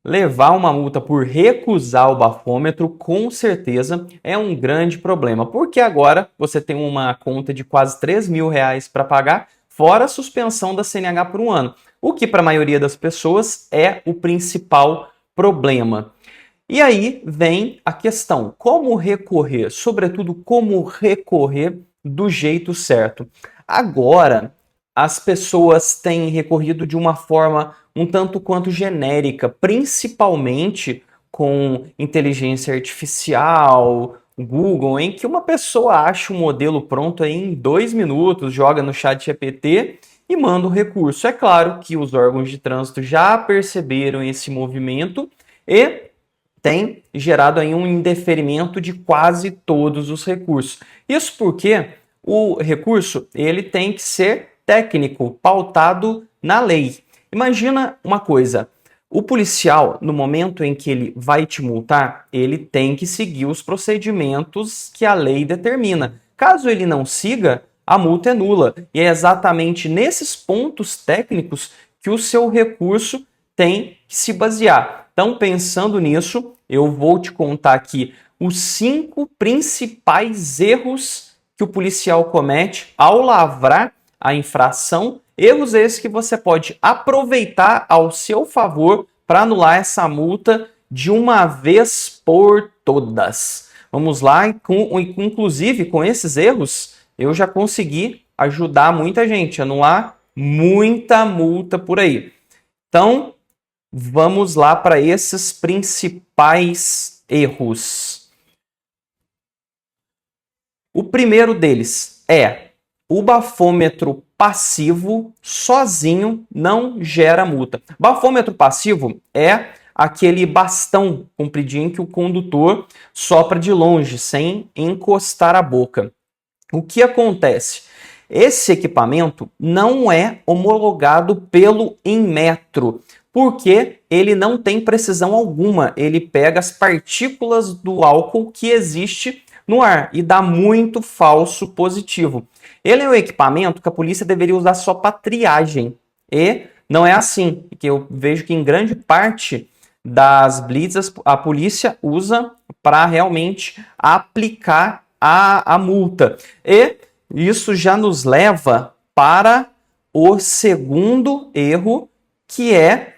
Levar uma multa por recusar o bafômetro, com certeza, é um grande problema, porque agora você tem uma conta de quase R$ 3.000 para pagar, fora a suspensão da CNH por um ano, o que para a maioria das pessoas é o principal problema. E aí vem a questão, como recorrer, sobretudo como recorrer do jeito certo. Agora, as pessoas têm recorrido de uma forma um tanto quanto genérica, principalmente com inteligência artificial, Google, em que uma pessoa acha um modelo pronto aí em 2 minutos, joga no chat GPT e manda o recurso. É claro que os órgãos de trânsito já perceberam esse movimento e tem gerado aí um indeferimento de quase todos os recursos. Isso porque o recurso ele tem que ser técnico, pautado na lei. Imagina uma coisa, o policial, no momento em que ele vai te multar, ele tem que seguir os procedimentos que a lei determina. Caso ele não siga, a multa é nula. E é exatamente nesses pontos técnicos que o seu recurso tem que se basear. Então, pensando nisso, eu vou te contar aqui os 5 principais erros que o policial comete ao lavrar a infração. Erros esses que você pode aproveitar ao seu favor para anular essa multa de uma vez por todas. Vamos lá, inclusive com esses erros, eu já consegui ajudar muita gente a anular muita multa por aí. Então, vamos lá para esses principais erros. O primeiro deles é: o bafômetro passivo sozinho não gera multa. Bafômetro passivo é aquele bastão compridinho que o condutor sopra de longe, sem encostar a boca. O que acontece? Esse equipamento não é homologado pelo Inmetro, porque ele não tem precisão alguma. Ele pega as partículas do álcool que existe no ar e dá muito falso positivo. Ele é um equipamento que a polícia deveria usar só para triagem. E não é assim, que eu vejo que em grande parte das blitzes a polícia usa para realmente aplicar a multa. E isso já nos leva para o segundo erro, que é: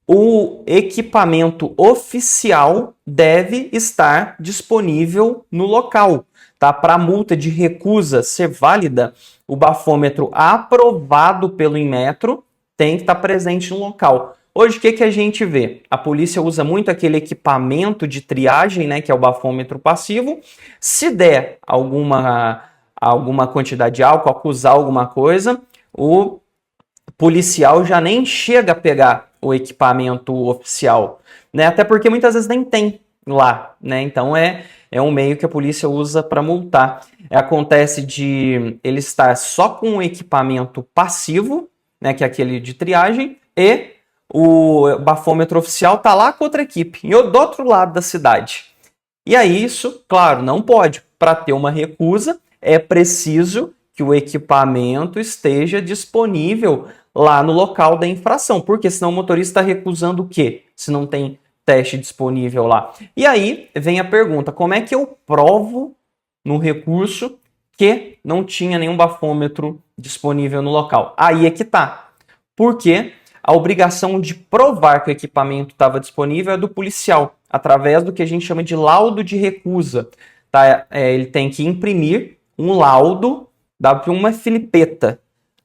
o equipamento oficial deve estar disponível no local. Tá? Para a multa de recusa ser válida, o bafômetro aprovado pelo Inmetro tem que estar presente no local. Hoje, o que a gente vê? A polícia usa muito aquele equipamento de triagem, né, que é o bafômetro passivo. Se der alguma quantidade de álcool, acusar alguma coisa, o policial já nem chega a pegar o equipamento oficial, né? Até porque muitas vezes nem tem lá, né? Então é um meio que a polícia usa para multar. Acontece de ele estar só com o equipamento passivo, né, que é aquele de triagem, e o bafômetro oficial está lá com outra equipe, do outro lado da cidade. E aí isso, claro, não pode. Para ter uma recusa, é preciso que o equipamento esteja disponível lá no local da infração, porque senão o motorista está recusando o quê? Se não tem teste disponível lá. E aí vem a pergunta: como é que eu provo no recurso que não tinha nenhum bafômetro disponível no local? Aí é que tá. Porque a obrigação de provar que o equipamento estava disponível é do policial, através do que a gente chama de laudo de recusa. Tá? Ele tem que imprimir um laudo, dá para uma filipeta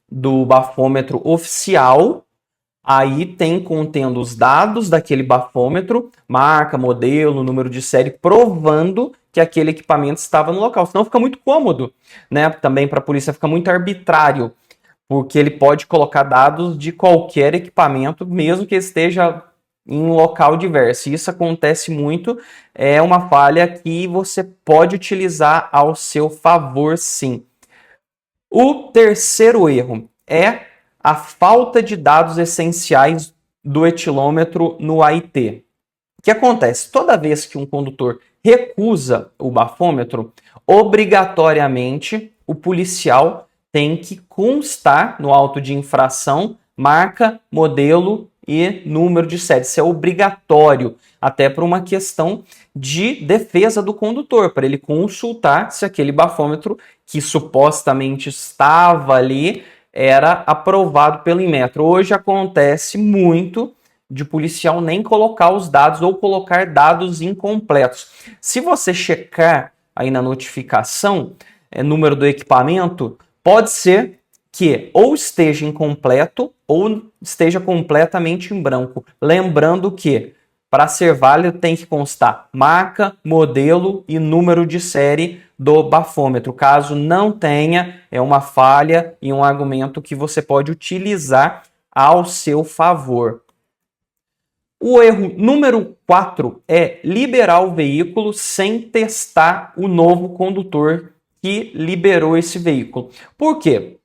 do bafômetro oficial, aí tem contendo os dados daquele bafômetro, marca, modelo, número de série, provando que aquele equipamento estava no local. Senão fica muito cômodo, né? Também para a polícia fica muito arbitrário, porque ele pode colocar dados de qualquer equipamento, mesmo que esteja em um local diverso. Isso acontece muito, é uma falha que você pode utilizar ao seu favor, sim. O terceiro erro é a falta de dados essenciais do etilômetro no AIT. O que acontece? Toda vez que um condutor recusa o bafômetro, obrigatoriamente o policial tem que constar no auto de infração marca, modelo e número de série. Isso é obrigatório, até por uma questão de defesa do condutor, para ele consultar se aquele bafômetro que supostamente estava ali era aprovado pelo Inmetro. Hoje acontece muito de policial nem colocar os dados ou colocar dados incompletos. Se você checar aí na notificação, número do equipamento, pode ser que ou esteja incompleto ou esteja completamente em branco. Lembrando que para ser válido tem que constar marca, modelo e número de série do bafômetro. Caso não tenha, é uma falha e um argumento que você pode utilizar ao seu favor. O erro número 4 é liberar o veículo sem testar o novo condutor que liberou esse veículo. Por quê?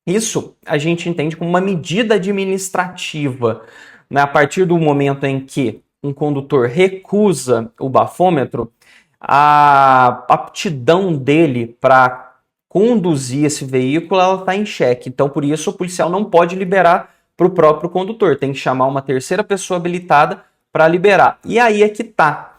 Isso a gente entende como uma medida administrativa. Né? A partir do momento em que um condutor recusa o bafômetro, a aptidão dele para conduzir esse veículo está em xeque. Então, por isso, o policial não pode liberar para o próprio condutor. Tem que chamar uma terceira pessoa habilitada para liberar. E aí é que tá.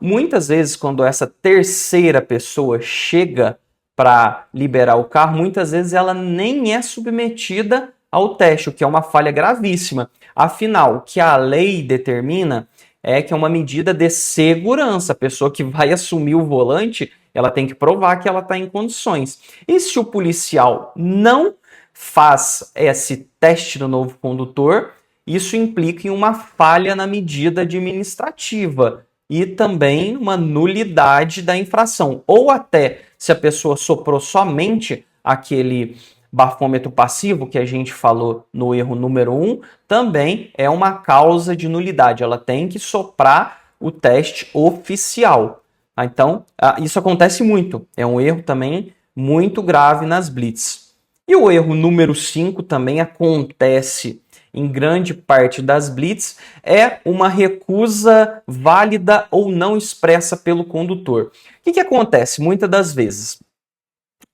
Muitas vezes, quando essa terceira pessoa chega para liberar o carro, muitas vezes ela nem é submetida ao teste, o que é uma falha gravíssima. Afinal, o que a lei determina é que é uma medida de segurança. A pessoa que vai assumir o volante, ela tem que provar que ela está em condições. E se o policial não faz esse teste do novo condutor, isso implica em uma falha na medida administrativa e também uma nulidade da infração. Ou até, se a pessoa soprou somente aquele bafômetro passivo que a gente falou no erro número 1, também é uma causa de nulidade. Ela tem que soprar o teste oficial. Então, isso acontece muito. É um erro também muito grave nas blitz. E o erro número 5 também acontece em grande parte das blitz, é uma recusa válida ou não expressa pelo condutor. O que acontece? Muitas das vezes,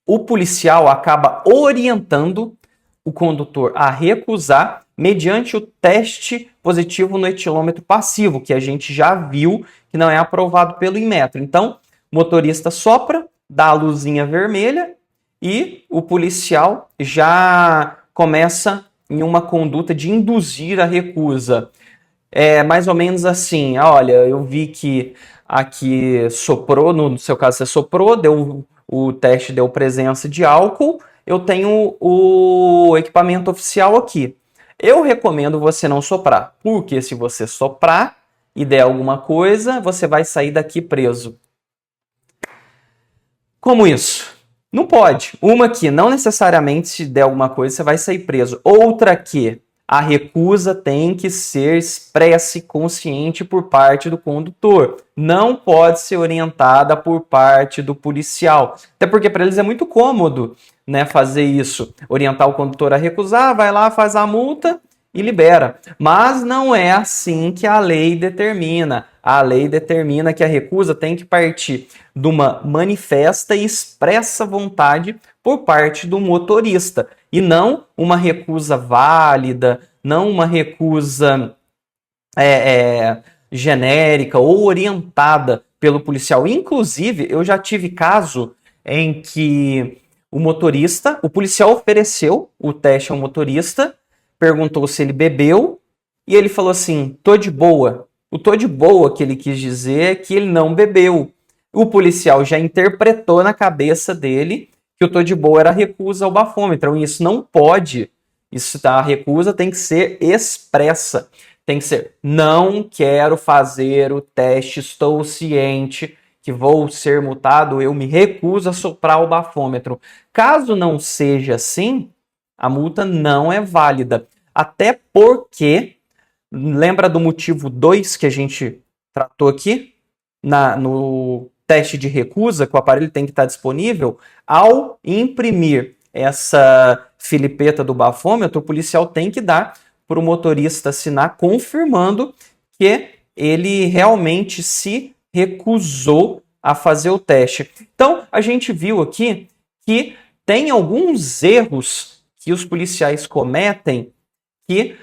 o policial acaba orientando o condutor a recusar mediante o teste positivo no etilômetro passivo, que a gente já viu que não é aprovado pelo Inmetro. Então, o motorista sopra, dá a luzinha vermelha, e o policial já começa em uma conduta de induzir a recusa. É mais ou menos assim, olha, eu vi que aqui soprou, no seu caso você soprou, o teste deu presença de álcool, eu tenho o equipamento oficial aqui. Eu recomendo você não soprar, porque se você soprar e der alguma coisa, você vai sair daqui preso. Como isso? Não pode. Uma que não necessariamente se der alguma coisa você vai sair preso. Outra que a recusa tem que ser expressa e consciente por parte do condutor. Não pode ser orientada por parte do policial. Até porque para eles é muito cômodo, né, fazer isso. Orientar o condutor a recusar, vai lá, faz a multa e libera. Mas não é assim que a lei determina. A lei determina que a recusa tem que partir de uma manifesta e expressa vontade por parte do motorista, e não uma recusa válida, não uma recusa genérica ou orientada pelo policial. Inclusive, eu já tive caso em que o policial ofereceu o teste ao motorista, perguntou se ele bebeu, e ele falou assim, tô de boa. O tô de boa que ele quis dizer é que ele não bebeu. O policial já interpretou na cabeça dele que o tô de boa era recusa ao bafômetro. Então, isso não pode. A recusa tem que ser expressa. Tem que ser, não quero fazer o teste, estou ciente que vou ser multado, eu me recuso a soprar o bafômetro. Caso não seja assim, a multa não é válida. Até porque, lembra do motivo 2 que a gente tratou aqui? No teste de recusa, que o aparelho tem que estar disponível, ao imprimir essa filipeta do bafômetro, o policial tem que dar para o motorista assinar, confirmando que ele realmente se recusou a fazer o teste. Então, a gente viu aqui que tem alguns erros que os policiais cometem que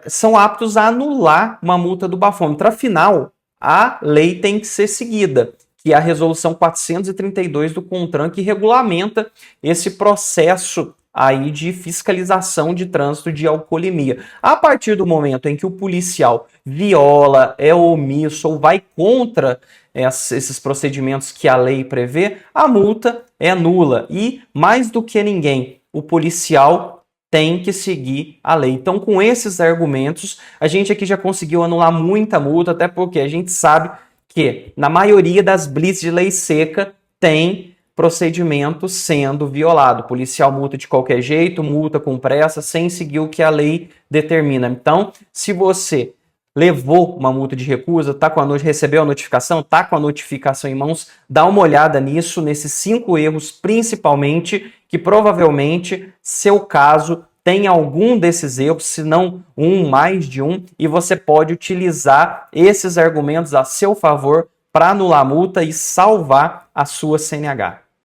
são aptos a anular uma multa do bafômetro. Afinal, a lei tem que ser seguida, que é a resolução 432 do CONTRAN, que regulamenta esse processo aí de fiscalização de trânsito de alcoolemia. A partir do momento em que o policial viola, é omisso ou vai contra esses procedimentos que a lei prevê, a multa é nula. E, mais do que ninguém, o policial tem que seguir a lei. Então, com esses argumentos, a gente aqui já conseguiu anular muita multa, até porque a gente sabe que, na maioria das blitz de lei seca, tem procedimento sendo violado. O policial multa de qualquer jeito, multa com pressa, sem seguir o que a lei determina. Então, se você levou uma multa de recusa, recebeu a notificação, está com a notificação em mãos, dá uma olhada nisso, nesses 5 erros principalmente, que provavelmente seu caso tem algum desses erros, se não mais de um, e você pode utilizar esses argumentos a seu favor para anular a multa e salvar a sua CNH.